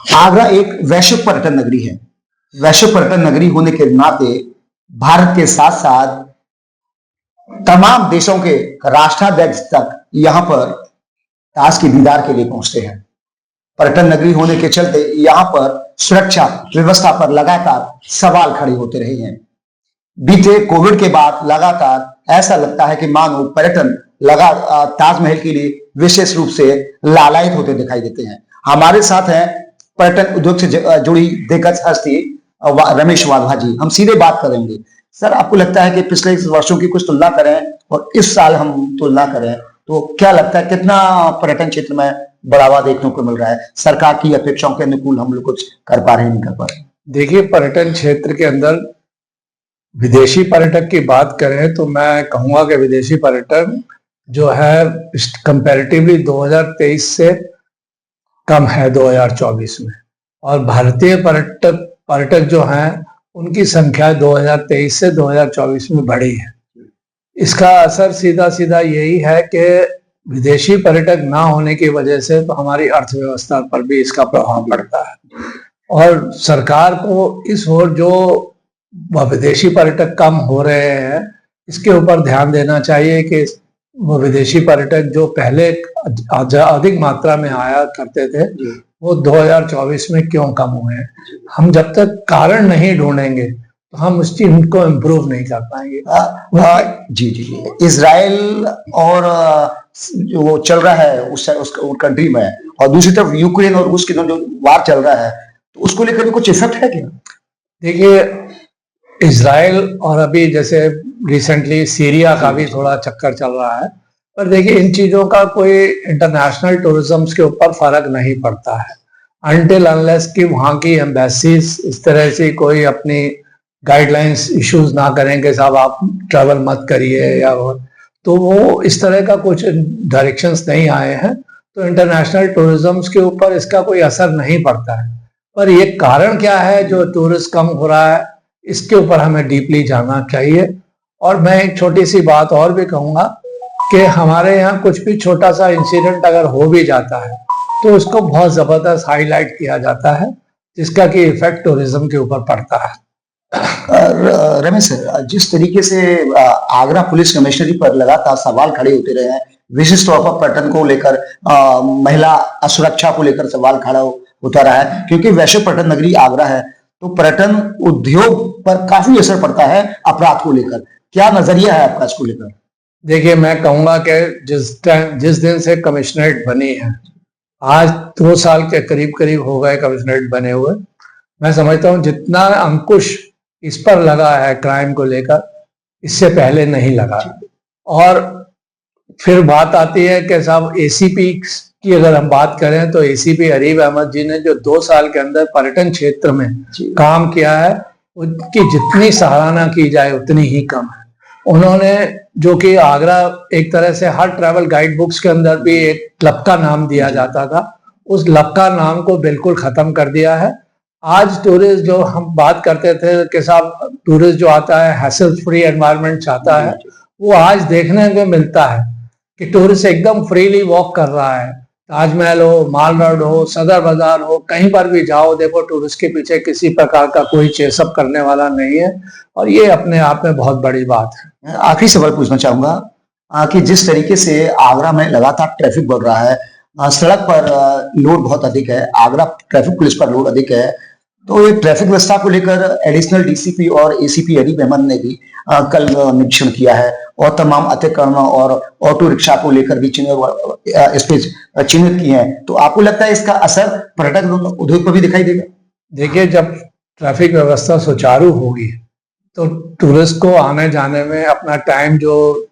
आगरा एक वैश्विक पर्यटन नगरी है। वैश्विक पर्यटन नगरी होने के नाते भारत के साथ साथ तमाम देशों के राष्ट्राध्यक्ष तक यहाँ पर ताज के दीदार के लिए पहुंचते हैं। पर्यटन नगरी होने के चलते यहाँ पर सुरक्षा व्यवस्था पर लगातार सवाल खड़े होते रहे हैं। बीते कोविड के बाद लगातार ऐसा लगता है कि मानो पर्यटन ताजमहल के लिए विशेष रूप से लालायित होते दिखाई देते हैं। हमारे साथ हैं पर्यटन उद्योग से जुड़ी दिग्गज हस्ती रमेश वाधवा जी। हम सीधे बात करेंगे। सर, आपको लगता है कि पिछले वर्षों की कुछ तुलना करें और इस साल हम तुलना करें तो क्या लगता है कितना पर्यटन क्षेत्र में बढ़ावा देखने को मिल रहा है? सरकार की अपेक्षाओं के अनुकूल हम लोग कुछ कर पा रहे हैं, नहीं कर पा रहे? देखिए, पर्यटन क्षेत्र के अंदर विदेशी पर्यटक की बात करें तो मैं कहूंगा कि विदेशी पर्यटन जो है कंपैरेटिवली 2023 से कम है 2024 में, और भारतीय पर्यटक जो हैं उनकी संख्या 2023 से 2024 में बढ़ी है। इसका असर सीधा सीधा यही है कि विदेशी पर्यटक ना होने की वजह से तो हमारी अर्थव्यवस्था पर भी इसका प्रभाव पड़ता है, और सरकार को इस ओर जो विदेशी पर्यटक कम हो रहे हैं इसके ऊपर ध्यान देना चाहिए कि वो विदेशी पर्यटक जो पहले अधिक मात्रा में आया करते थे वो 2024 में क्यों कम हुए हैं। हम जब तक कारण नहीं ढूंढेंगे तो हम उस चीज को इम्प्रूव नहीं कर पाएंगे। जी जी जी। इजराइल और जो चल रहा है उस कंट्री में, और दूसरी तरफ यूक्रेन और रूस के जो वार चल रहा है, तो उसको लेकर भी कुछ इफेक्ट है क्या? देखिए, इजराइल और अभी जैसे रिसेंटली सीरिया का भी थोड़ा चक्कर चल रहा है, पर देखिए इन चीजों का कोई इंटरनेशनल टूरिज्म के ऊपर फर्क नहीं पड़ता है अनटिल अनलेस कि वहाँ की एम्बेसीज इस तरह से कोई अपनी गाइडलाइंस इश्यूज ना करें कि साहब आप ट्रैवल मत करिए, या तो वो इस तरह का कुछ डायरेक्शंस नहीं आए हैं, तो इंटरनेशनल टूरिज्म के ऊपर इसका कोई असर नहीं पड़ता है। पर ये कारण क्या है जो टूरिस्ट कम हो रहा है, इसके ऊपर हमें डीपली जानना चाहिए। और मैं एक छोटी सी बात और भी कहूँगा कि हमारे यहाँ कुछ भी छोटा सा इंसिडेंट अगर हो भी जाता है तो उसको बहुत जबरदस्त हाईलाइट किया जाता है, जिसका कि इफेक्ट टूरिज्म के ऊपर पड़ता है। रमेश सर, जिस तरीके से आगरा पुलिस कमिश्नरी पर लगातार सवाल खड़े होते रहे हैं, विशेष तौर पर पर्यटन को लेकर, महिला सुरक्षा को लेकर सवाल खड़ा होता रहा है, क्योंकि वैश्विक पर्यटन नगरी आगरा है, तो पर्यटन उद्योग पर काफी असर पड़ता है अपराध को लेकर। क्या नजरिया है आपका इसको लेकर? देखिए, मैं कहूंगा कि जिस दिन से कमिश्नरेट बनी है, आज 2 साल के करीब करीब हो गए कमिश्नरेट बने हुए, मैं समझता हूँ जितना अंकुश इस पर लगा है क्राइम को लेकर, इससे पहले नहीं लगा। और फिर बात आती है कि साहब एसीपी की अगर हम बात करें तो एसीपी अरीब अहमद जी ने जो 2 साल के अंदर पर्यटन क्षेत्र में काम किया है, उनकी जितनी सराहना की जाए उतनी ही कम है। उन्होंने, जो कि आगरा एक तरह से हर ट्रैवल गाइड बुक्स के अंदर भी एक लपका नाम दिया जाता था, उस लपका नाम को बिल्कुल खत्म कर दिया है। आज टूरिस्ट, जो हम बात करते थे कि साहब टूरिस्ट जो आता है हैसल फ्री एनवायरनमेंट चाहता है, वो आज देखने को मिलता है कि टूरिस्ट एकदम फ्रीली वॉक कर रहा है। ताजमहल हो, माल रोड हो, सदर बाजार हो, कहीं पर भी जाओ देखो टूरिस्ट के पीछे किसी प्रकार का कोई चेसअप करने वाला नहीं है, और ये अपने आप में बहुत बड़ी बात है। आखिरी सवाल पूछना चाहूंगा कि जिस तरीके से आगरा में लगातार ट्रैफिक बढ़ रहा है, सड़क पर लोड बहुत अधिक है, आगरा ट्रैफिक पुलिस पर लोड अधिक है, तो ये ट्रैफिक व्यवस्था को लेकर एडिशनल डीसीपी और एसीपी अरीब अहमद ने भी कल निरीक्षण किया है, और तमाम अतिक्रमण और ऑटो रिक्शा को लेकर भी चिन्हित किए हैं। तो आपको लगता है इसका असर पर्यटक उद्योग पर भी दिखाई देगा? देखिए, जब ट्रैफिक व्यवस्था सुचारू होगी तो टूरिस्ट को आने जाने में अपना टाइम, जो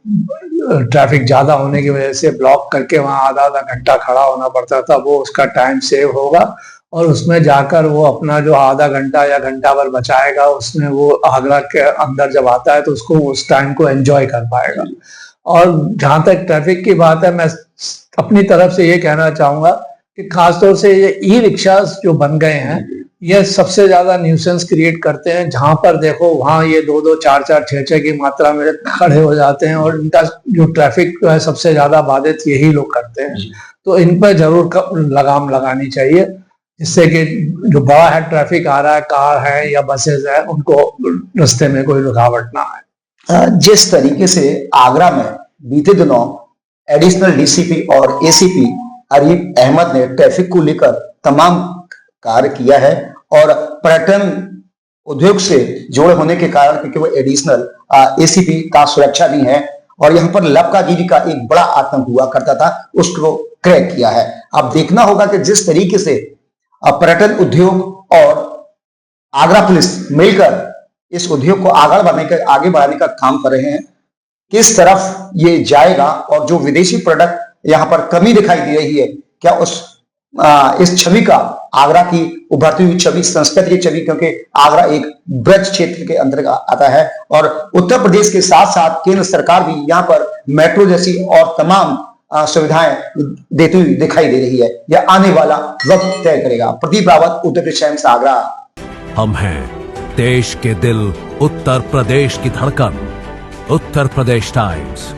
ट्रैफिक ज्यादा होने की वजह से ब्लॉक करके वहां आधा आधा घंटा खड़ा होना पड़ता था, वो उसका टाइम सेव होगा, और उसमें जाकर वो अपना जो आधा घंटा या घंटा भर बचाएगा, उसमें वो आगरा के अंदर जब आता है तो उसको उस टाइम को एंजॉय कर पाएगा। और जहां तक ट्रैफिक की बात है, मैं अपनी तरफ से ये कहना चाहूंगा कि खासतौर से ये ई रिक्शा जो बन गए हैं, ये सबसे ज्यादा न्यूसेंस क्रिएट करते हैं। जहां पर देखो वहां ये 2-2, 4-4, 6-6 की मात्रा में खड़े हो जाते हैं, और इनका जो ट्रैफिक जो है सबसे ज्यादा बाधित यही लोग करते हैं। तो इन पर जरूर लगाम लगानी चाहिए। जिससे कि जो बड़ा है ट्रैफिक आ रहा है, कार है या बसेस है, उनको रास्ते में कोई रुकावट ना आए। जिस तरीके से आगरा में बीते दिनों एडिशनल डीसीपी और एसीपी अरीफ अहमद ने ट्रैफिक को लेकर तमाम कार्य किया है और पर्यटन उद्योग से जोड़े होने के कारण, क्योंकि वो एडिशनल एसीपी का सुरक्षा भी है और यहाँ पर लपकागिरी का एक बड़ा आतंक हुआ करता था, उसको क्रैक किया है। अब देखना होगा कि जिस तरीके से पर्यटन उद्योग और आगरा पुलिस मिलकर इस उद्योग को आगे बढ़ाने का काम कर रहे हैं, किस तरफ ये जाएगा और जो विदेशी प्रोडक्ट यहाँ पर कमी दिखाई दे रही है, क्या इस छवि का, आगरा की उभरती हुई छवि, संस्कृति की छवि, क्योंकि आगरा एक ब्रज क्षेत्र के अंतर्गत आता है और उत्तर प्रदेश के साथ साथ केंद्र सरकार भी यहाँ पर मेट्रो जैसी और तमाम सुविधाएं देती हुई दिखाई दे रही है। यह आने वाला वक्त तय करेगा। प्रदीप रावत, उत्तर प्रदेश टाइम्स, आगरा। हम हैं देश के दिल, उत्तर प्रदेश की धड़कन। उत्तर प्रदेश टाइम्स।